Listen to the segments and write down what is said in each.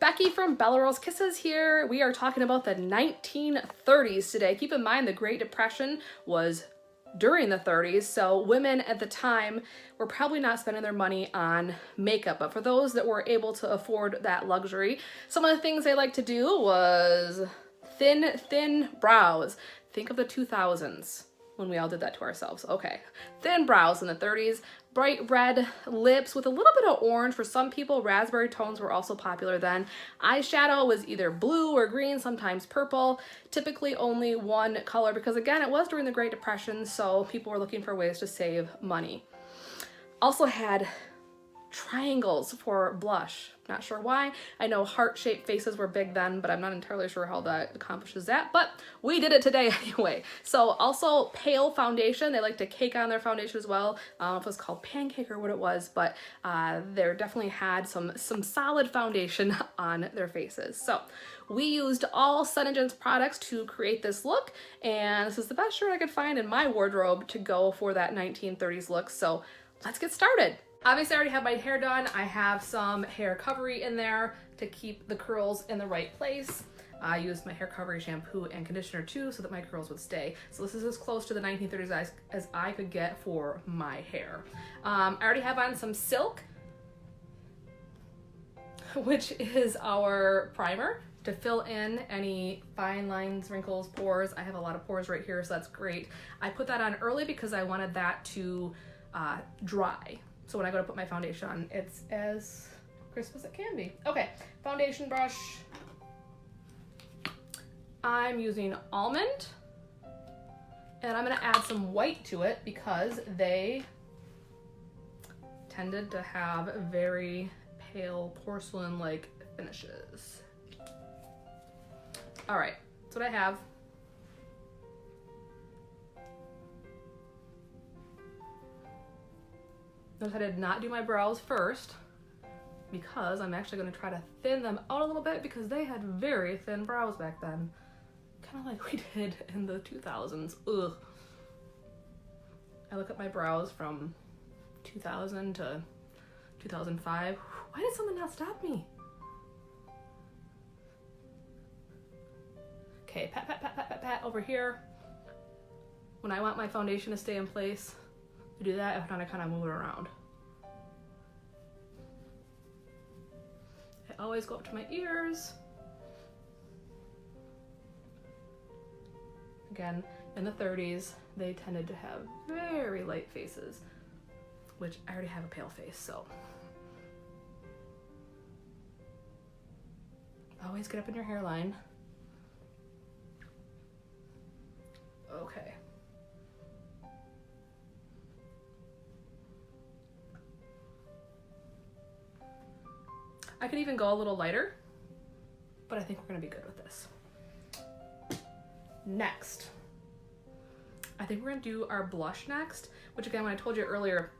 Becky from Bellerose Kisses here. We are talking about the 1930s today. Keep in mind the Great Depression was during the 30s, so women at the time were probably not spending their money on makeup, but for those that were able to afford that luxury, some of the things they liked to do was thin brows. Think of the 2000s when we all did that to ourselves. Okay, thin brows in the 30s, bright red lips with a little bit of orange. For some people, raspberry tones were also popular then. Eyeshadow was either blue or green, sometimes purple, typically only one color because again, it was during the Great Depression, so people were looking for ways to save money. Also had triangles for blush. Not sure why. I know heart-shaped faces were big then, but I'm not entirely sure how that accomplishes that, but we did it today anyway. So also pale foundation. They like to cake on their foundation as well. I don't know if it was called pancake or what it was, but they definitely had some solid foundation on their faces. So we used all Senegence products to create this look, and this is the best shirt I could find in my wardrobe to go for that 1930s look. So let's get started. Obviously, I already have my hair done. I have some hair covery in there to keep the curls in the right place. I used my hair covery shampoo and conditioner too so that my curls would stay. So this is as close to the 1930s as I could get for my hair. I already have on some silk, which is our primer to fill in any fine lines, wrinkles, pores. I have a lot of pores right here, so that's great. I put that on early because I wanted that to dry. So when I go to put my foundation on, it's as crisp as it can be. Okay, foundation brush. I'm using almond, and I'm gonna add some white to it because they tended to have very pale porcelain-like finishes. All right, that's what I have. Notice I did not do my brows first because I'm actually going to try to thin them out a little bit because they had very thin brows back then. Kind of like we did in the 2000s. Ugh. I look at my brows from 2000 to 2005. Why did someone not stop me? Okay, pat over here. When I want my foundation to stay in place, to do that, I kind of move it around. I always go up to my ears. Again, in the 30s, they tended to have very light faces, which I already have a pale face, so. Always get up in your hairline. Okay. I could even go a little lighter, but I think we're gonna be good with this. Next, I think we're gonna do our blush next, which again, when I told you earlier,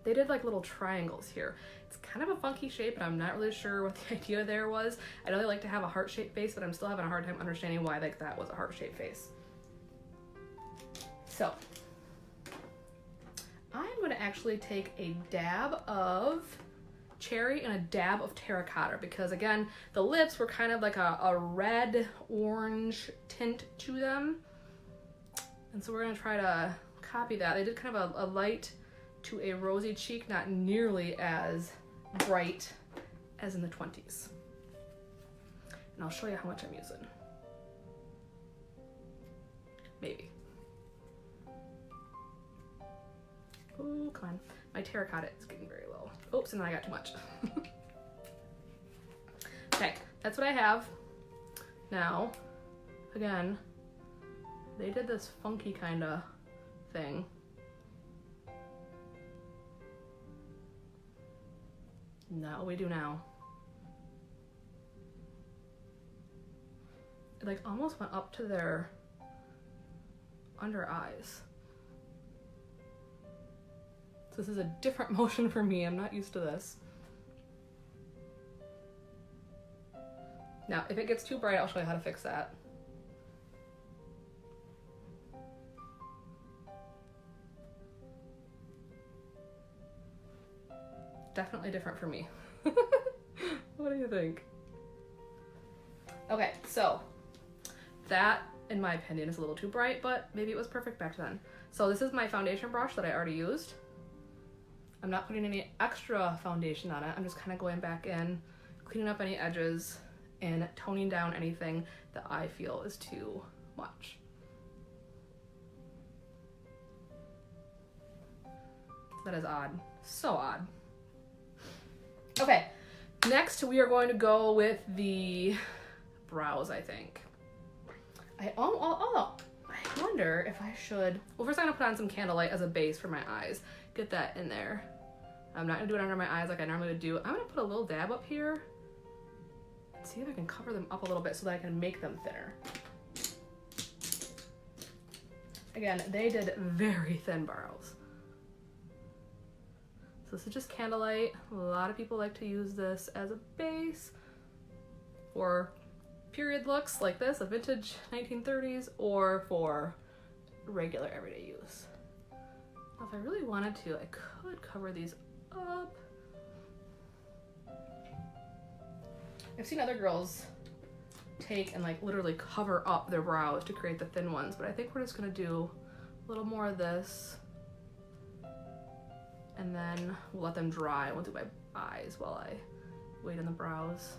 they did like little triangles here. It's kind of a funky shape, and I'm not really sure what the idea there was. I know they like to have a heart-shaped face, but I'm still having a hard time understanding why like that was a heart-shaped face. So, I'm gonna actually take a dab of cherry and a dab of terracotta because again, the lips were kind of like a red orange tint to them, and so we're gonna try to copy that. They did kind of a light to a rosy cheek, not nearly as bright as in the 20s, and I'll show you how much I'm using. Maybe. Oh, come on. My terracotta is getting very low. Oops, and then I got too much. Okay, that's what I have. Now, again, they did this funky kind of thing. Not what we do now. It like almost went up to their under eyes. So this is a different motion for me. I'm not used to this. Now, if it gets too bright, I'll show you how to fix that. Definitely different for me. What do do you think? Okay, so that, in my opinion, is a little too bright, but maybe it was perfect back then. So this is my foundation brush that I already used. I'm not putting any extra foundation on it. I'm just kind of going back in, cleaning up any edges, and toning down anything that I feel is too much. That is odd. So odd. Okay, next we are going to go with the brows, I think. I wonder if I should, well, first I'm gonna put on some candlelight as a base for my eyes. Get that in there. I'm not gonna do it under my eyes like I normally would do. I'm gonna put a little dab up here. See if I can cover them up a little bit so that I can make them thinner. Again, they did very thin brows. So this is just candlelight. A lot of people like to use this as a base for period looks like this, a vintage 1930s, or for regular everyday use. Now, if I really wanted to, I could cover these up. I've seen other girls take and like literally cover up their brows to create the thin ones, but I think we're just gonna do a little more of this, and then we'll let them dry. We'll do my eyes while I wait on the brows.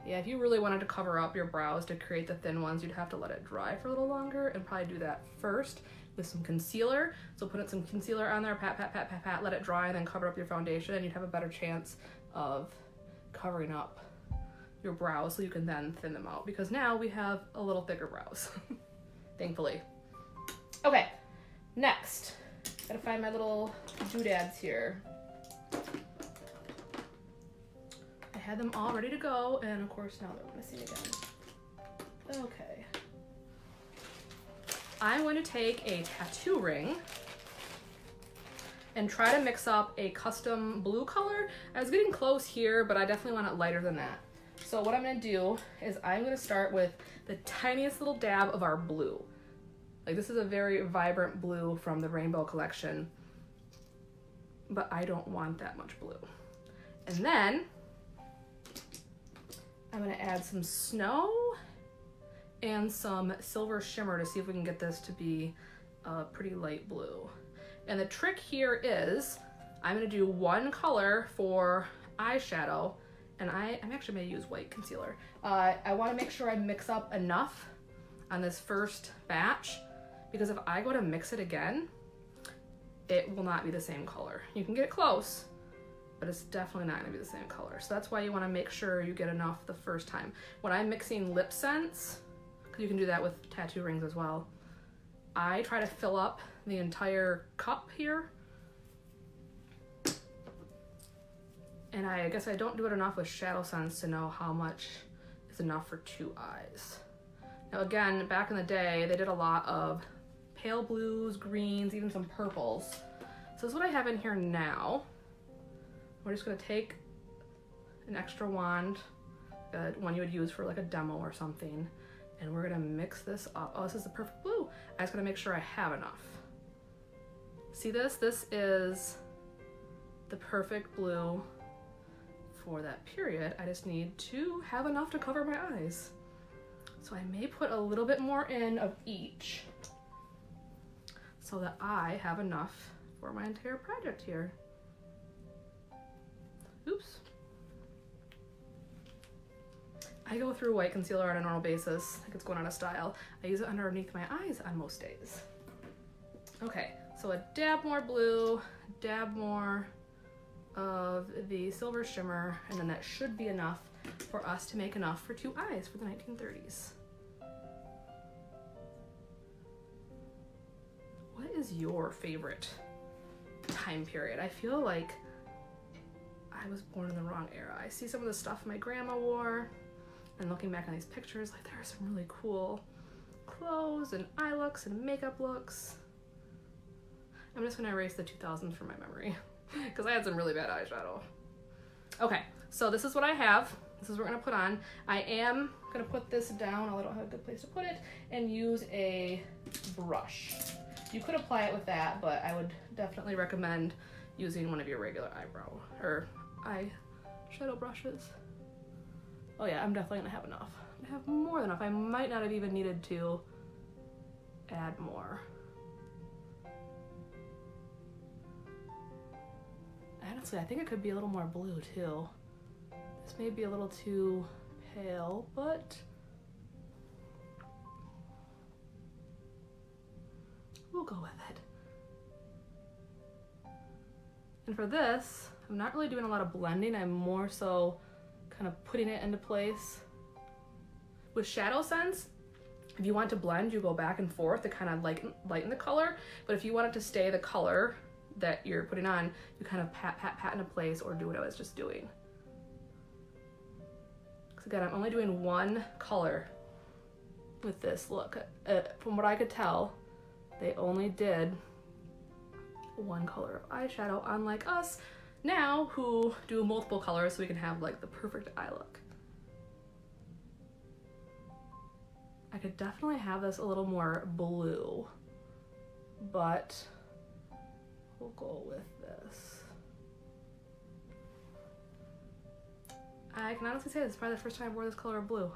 Yeah, if you really wanted to cover up your brows to create the thin ones, you'd have to let it dry for a little longer and probably do that first with some concealer. So put some concealer on there, pat, pat, pat, pat, pat, let it dry, and then cover up your foundation, and you'd have a better chance of covering up your brows so you can then thin them out, because now we have a little thicker brows, thankfully. Okay, next, gotta find my little doodads here. I had them all ready to go, and of course now they're missing again. Okay. I'm going to take a tattoo ring and try to mix up a custom blue color. I was getting close here, but I definitely want it lighter than that. So what I'm gonna do is I'm gonna start with the tiniest little dab of our blue. Like, this is a very vibrant blue from the Rainbow collection, but I don't want that much blue. And then I'm gonna add some snow and some silver shimmer to see if we can get this to be a pretty light blue. And the trick here is I'm gonna do one color for eyeshadow, and I'm actually gonna use white concealer. I wanna make sure I mix up enough on this first batch, because if I go to mix it again, it will not be the same color. You can get close, but it's definitely not gonna be the same color. So that's why you wanna make sure you get enough the first time. When I'm mixing lip scents, because you can do that with tattoo rings as well, I try to fill up the entire cup here. And I guess I don't do it enough with shadow scents to know how much is enough for 2 eyes. Now again, back in the day, they did a lot of pale blues, greens, even some purples. So this is what I have in here now. We're just gonna take an extra wand, one you would use for like a demo or something, and we're gonna mix this up. Oh, this is the perfect blue. I just gotta make sure I have enough. See this? This is the perfect blue for that period. I just need to have enough to cover my eyes. So I may put a little bit more in of each so that I have enough for my entire project here. Oops. I go through white concealer on a normal basis, like it's going out of style. I use it underneath my eyes on most days. Okay, so a dab more blue, dab more of the silver shimmer, and then that should be enough for us to make enough for 2 eyes for the 1930s. What is your favorite time period? I feel like I was born in the wrong era. I see some of the stuff my grandma wore, and looking back on these pictures, like, there are some really cool clothes and eye looks and makeup looks. I'm just gonna erase the 2000s from my memory because I had some really bad eyeshadow. Okay, so this is what I have. This is what we're gonna put on. I am gonna put this down, although I don't have a good place to put it, and use a brush. You could apply it with that, but I would definitely recommend using one of your regular eyebrow or eye shadow brushes. Oh yeah, I'm definitely gonna have enough. I have more than enough. I might not have even needed to add more. Honestly, I think it could be a little more blue too. This may be a little too pale, but we'll go with it. And for this, I'm not really doing a lot of blending. I'm more so kind of putting it into place. With Shadow Sense, if you want to blend, you go back and forth to kind of lighten the color. But if you want it to stay the color that you're putting on, you kind of pat into place or do what I was just doing. Because again, I'm only doing one color with this look. From what I could tell, they only did one color of eyeshadow, unlike us now who do multiple colors so we can have like the perfect eye look. I could definitely have this a little more blue, but we'll go with this. I can honestly say this is probably the first time I wore this color of blue.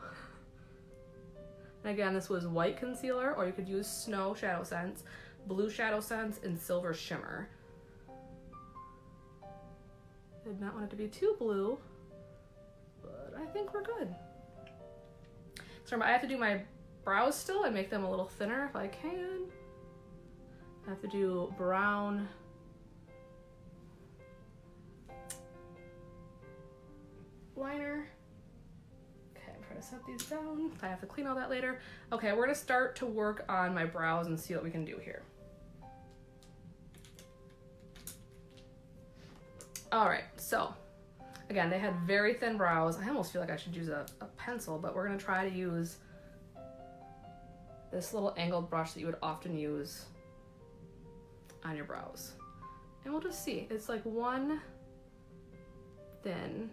And again, this was white concealer, or you could use Snow Shadow Sense, Blue Shadow Sense, and Silver Shimmer. I did not want it to be too blue, but I think we're good. So remember, I have to do my brows still. I make them a little thinner if I can. I have to do brown liner. Okay, I'm trying to set these down. I have to clean all that later. Okay, we're gonna start to work on my brows and see what we can do here. All right, so again, they had very thin brows. I almost feel like I should use a pencil, but we're gonna try to use this little angled brush that you would often use on your brows. And we'll just see. It's like one thin.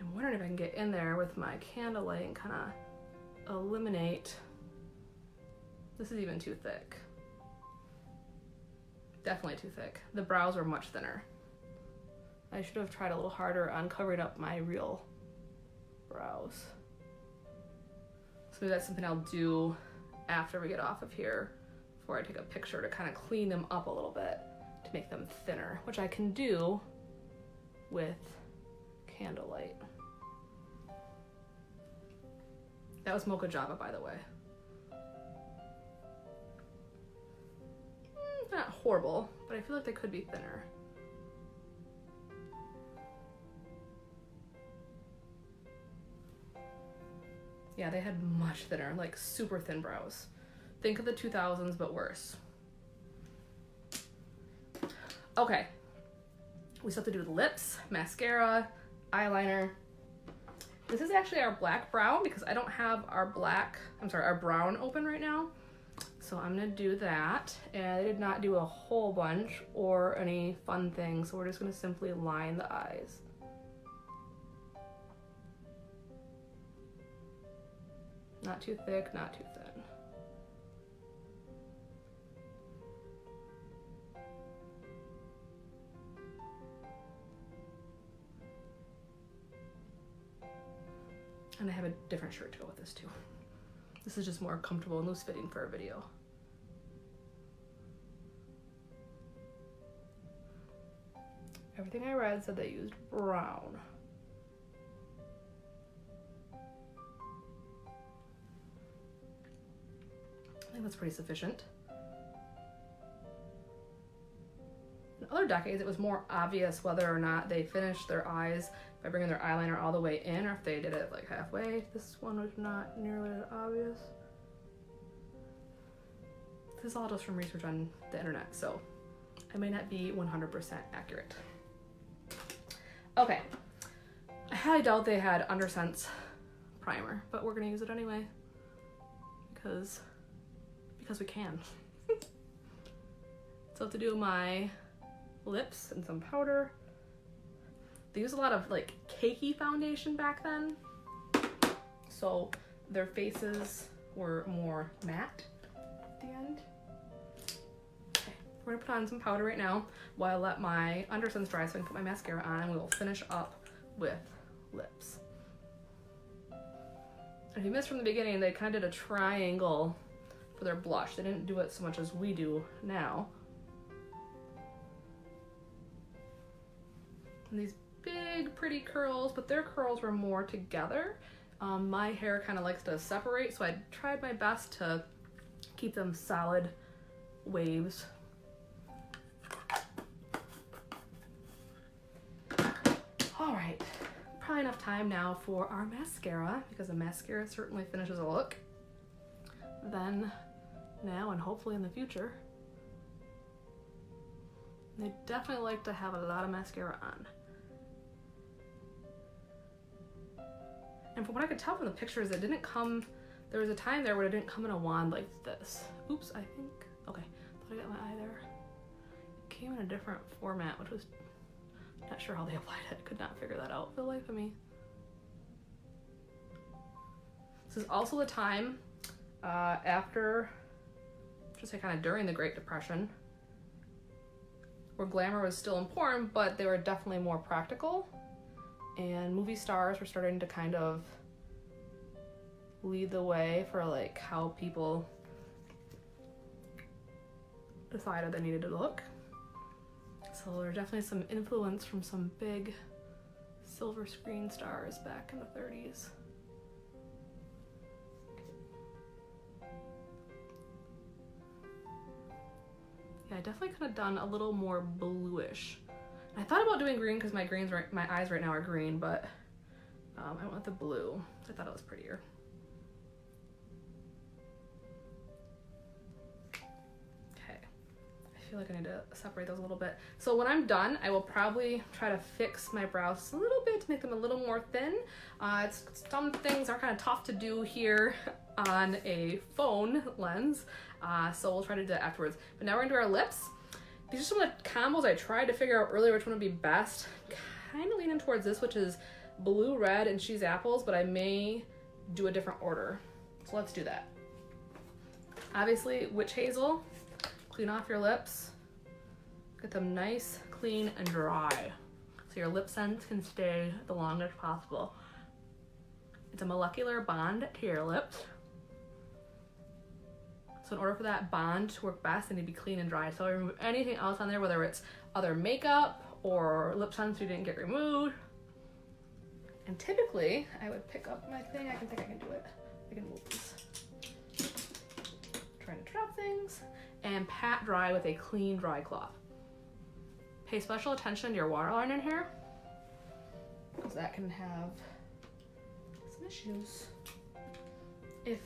I'm wondering if I can get in there with my candlelight and kind of eliminate. This is even too thick. Definitely too thick. The brows were much thinner. I should have tried a little harder on covering up my real brows. So maybe that's something I'll do after we get off of here, before I take a picture, to kind of clean them up a little bit to make them thinner, which I can do with candlelight. That was Mocha Java, by the way. Not horrible, but I feel like they could be thinner. Yeah, they had much thinner, like super thin brows. Think of the 2000s, but worse. Okay, we still have to do the lips, mascara, eyeliner. This is actually our black brown because I don't have our brown open right now. So I'm gonna do that. And I did not do a whole bunch or any fun things, so we're just gonna simply line the eyes. Not too thick, not too thin. And I have a different shirt to go with this too. This is just more comfortable and loose fitting for a video. Everything I read said they used brown. I think that's pretty sufficient. In other decades, it was more obvious whether or not they finished their eyes by bringing their eyeliner all the way in, or if they did it like halfway. This one was not nearly as obvious. This is all just from research on the internet, so I may not be 100% accurate. Okay, I highly doubt they had Undersense primer, but we're gonna use it anyway because we can. So I have to do my lips and some powder. They used a lot of like cakey foundation back then, so their faces were more matte. we're gonna put on some powder right now while I let my undersuns dry so I can put my mascara on, and we will finish up with lips. If you missed from the beginning, they kind of did a triangle for their blush. They didn't do it so much as we do now. And these big pretty curls, but their curls were more together. My hair kind of likes to separate, so I tried my best to keep them solid waves. All right, probably enough time now for our mascara, because the mascara certainly finishes a look. Then, now and hopefully in the future, they definitely like to have a lot of mascara on. And from what I could tell from the pictures, it didn't come, there was a time there where it didn't come in a wand like this. Oops, I think, okay, thought I got my eye there. It came in a different format, which was, not sure how they applied it. Could not figure that out for the life of me. This is also the time after, just say kind of during the Great Depression, where glamour was still important, but they were definitely more practical. And movie stars were starting to kind of lead the way for like how people decided they needed to look. So there's definitely some influence from some big silver screen stars back in the 30s. Yeah, I definitely could have done a little more bluish. I thought about doing green because my eyes right now are green, but I went with the blue. I thought it was prettier. Okay, I feel like I need to separate those a little bit. So when I'm done, I will probably try to fix my brows a little bit to make them a little more thin. Some things are kind of tough to do here on a phone lens, so we'll try to do that afterwards. But now we're gonna do our lips. These are some of the combos I tried to figure out earlier which one would be best. Kind of leaning towards this, which is blue, red, and cheese apples, but I may do a different order. So let's do that. Obviously, witch hazel. Clean off your lips. Get them nice, clean, and dry, so your lip scents can stay the longest possible. It's a molecular bond to your lips. So in order for that bond to work best, they need to be clean and dry. So I remove anything else on there, whether it's other makeup or lip scents you didn't get removed. And typically, I would pick up my thing. I think I can do it. I can move these. Trying to drop things. And pat dry with a clean, dry cloth. Pay special attention to your waterline in here, because that can have some issues if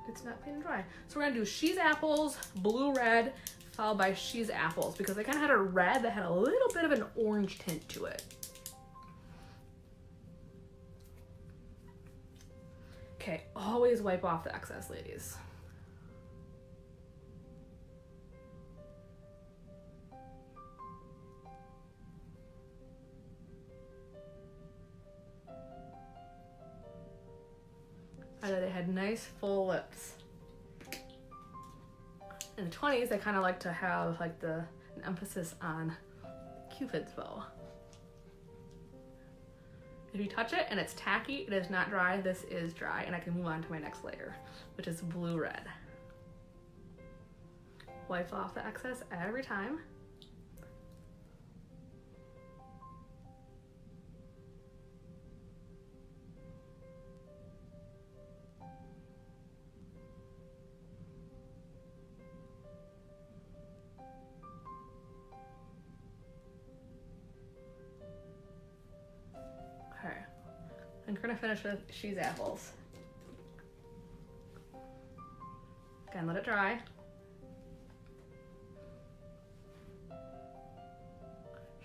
it's not clean and dry. So we're gonna do cheese apples, blue, red, followed by cheese apples, because they kind of had a red that had a little bit of an orange tint to it. Okay, always wipe off the excess, ladies. I know they had nice full lips. In the 20s, they kind of like to have like an emphasis on Cupid's bow. If you touch it and it's tacky, it is not dry. This is dry, and I can move on to my next layer, which is blue-red. Wipe off the excess every time. And we're gonna finish with cheese apples. Again, let it dry.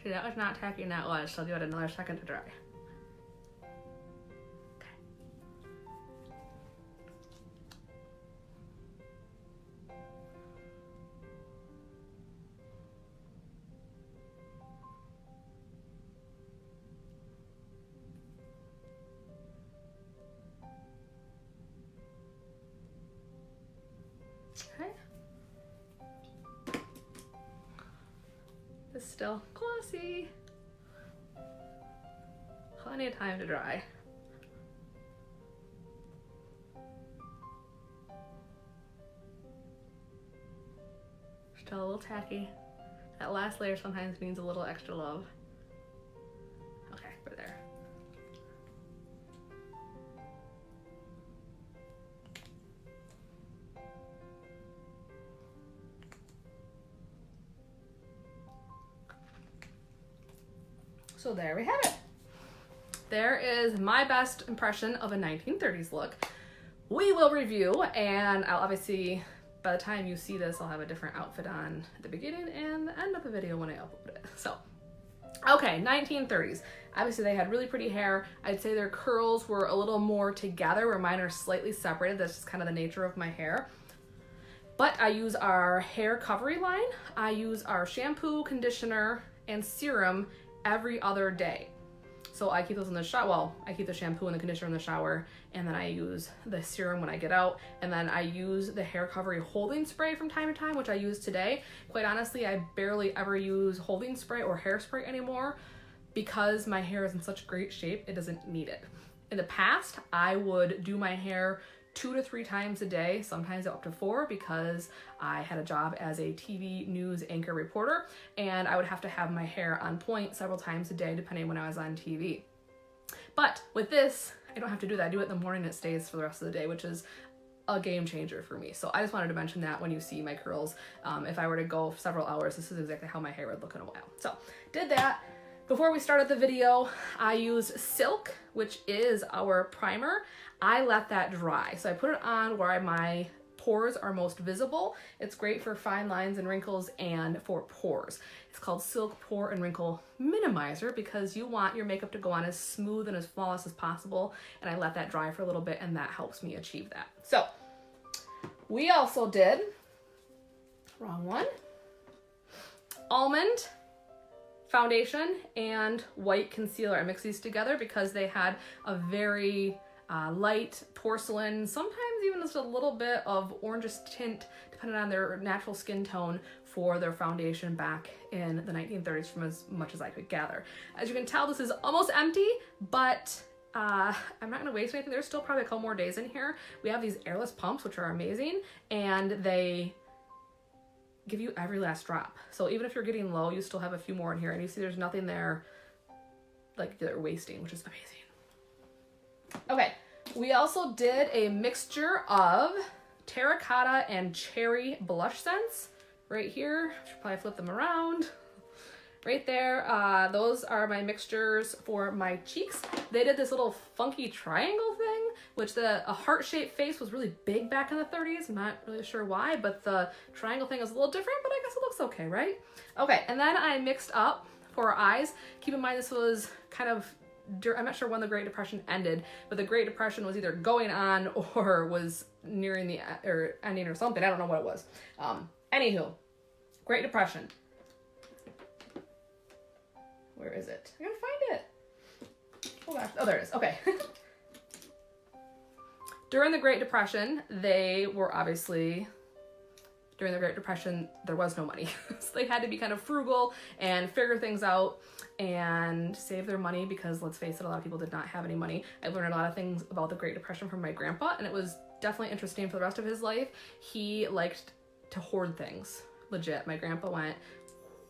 See, that was not tacky and that was, so I'll give it another second to dry. Okay. is still glossy. Plenty of time to dry. Still a little tacky. That last layer sometimes needs a little extra love. Okay, we're there. So there we have it. There is my best impression of a 1930s look. We will review, and I'll obviously, by the time you see this, I'll have a different outfit on at the beginning and the end of the video when I upload it. So, okay, 1930s. Obviously they had really pretty hair. I'd say their curls were a little more together, where mine are slightly separated. That's just kind of the nature of my hair. But I use our hair recovery line. I use our shampoo, conditioner, and serum every other day. So I keep those in the shower. Well, I keep the shampoo and the conditioner in the shower, and then I use the serum when I get out, and then I use the hair recovery holding spray from time to time, which I use today. Quite honestly, I barely ever use holding spray or hairspray anymore because my hair is in such great shape, it doesn't need it. In the past, I would do my hair 2 to 3 times a day, sometimes up to 4, because I had a job as a TV news anchor reporter, and I would have to have my hair on point several times a day depending when I was on TV. But with this, I don't have to do that. I do it in the morning and it stays for the rest of the day, which is a game changer for me. So I just wanted to mention that when you see my curls. If I were to go several hours, this is exactly how my hair would look in a while. So did that. Before we started the video, I used Silk, which is our primer. I let that dry. So I put it on where my pores are most visible. It's great for fine lines and wrinkles and for pores. It's called Silk Pore and Wrinkle Minimizer because you want your makeup to go on as smooth and as flawless as possible. And I let that dry for a little bit, and that helps me achieve that. So we also did, wrong one, almond foundation and white concealer. I mixed these together because they had a very light porcelain, sometimes even just a little bit of orangish tint, depending on their natural skin tone, for their foundation back in the 1930s, from as much as I could gather. As you can tell, this is almost empty, but I'm not gonna waste anything. There's still probably a couple more days in here. We have these airless pumps, which are amazing, and they give you every last drop. So even if you're getting low, you still have a few more in here, and you see there's nothing there like they're wasting, which is amazing. Okay, we also did a mixture of terracotta and cherry blush scents right here. Should probably flip them around. Right there, those are my mixtures for my cheeks. They did this little funky triangle thing, which a heart-shaped face was really big back in the 30s. I'm not really sure why, but the triangle thing is a little different, but I guess it looks okay, right? Okay, and then I mixed up for our eyes. Keep in mind this was kind of, I'm not sure when the Great Depression ended, but the Great Depression was either going on or was nearing the, or ending or something. I don't know what it was. Anywho, Great Depression. Where is it? I gotta find it. Oh gosh, oh there it is, okay. During the Great Depression, they were obviously, during the Great Depression, there was no money. So they had to be kind of frugal and figure things out and save their money because, let's face it, a lot of people did not have any money. I learned a lot of things about the Great Depression from my grandpa, and it was definitely interesting for the rest of his life. He liked to hoard things, legit. My grandpa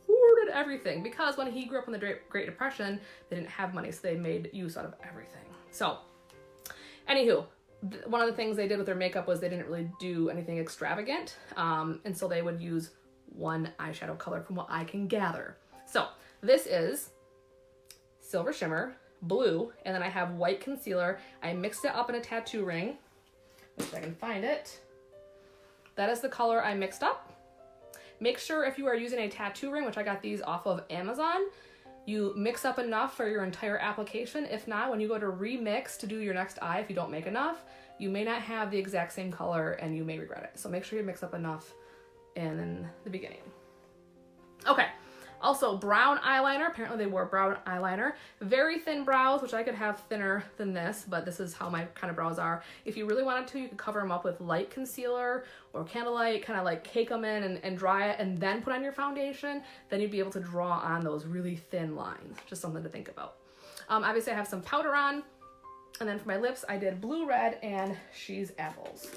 hoarded everything because when he grew up in the Great Depression, they didn't have money, so they made use out of everything. So, anywho, one of the things they did with their makeup was they didn't really do anything extravagant, and so they would use one eyeshadow color from what I can gather. So, this is Silver Shimmer, blue, and then I have white concealer. I mixed it up in a tattoo ring, which I can find it. That is the color I mixed up. Make sure if you are using a tattoo ring, which I got these off of Amazon, you mix up enough for your entire application. If not, when you go to remix to do your next eye, if you don't make enough, you may not have the exact same color and you may regret it. So make sure you mix up enough in the beginning. Okay, Also, brown eyeliner. Apparently they wore brown eyeliner. Very thin brows, which I could have thinner than this, but this is how my kind of brows are. If you really wanted to, you could cover them up with light concealer or candlelight, kind of like cake them in and dry it and then put on your foundation. Then you'd be able to draw on those really thin lines. Just something to think about. Obviously I have some powder on. And then for my lips, I did blue, red, and she's apples,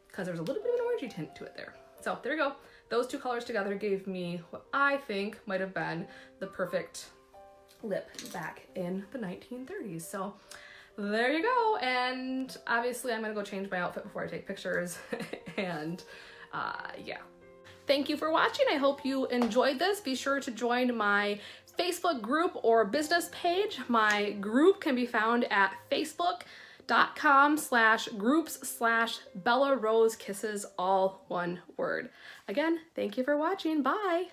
because there's a little bit of an orangey tint to it there. So there we go. Those two colors together gave me what I think might have been the perfect lip back in the 1930s. So there you go. And obviously I'm gonna go change my outfit before I take pictures. And yeah. Thank you for watching. I hope you enjoyed this. Be sure to join my Facebook group or business page. My group can be found at facebook.com/groups/Bella Rose Kisses, all one word. Again, thank you for watching. Bye.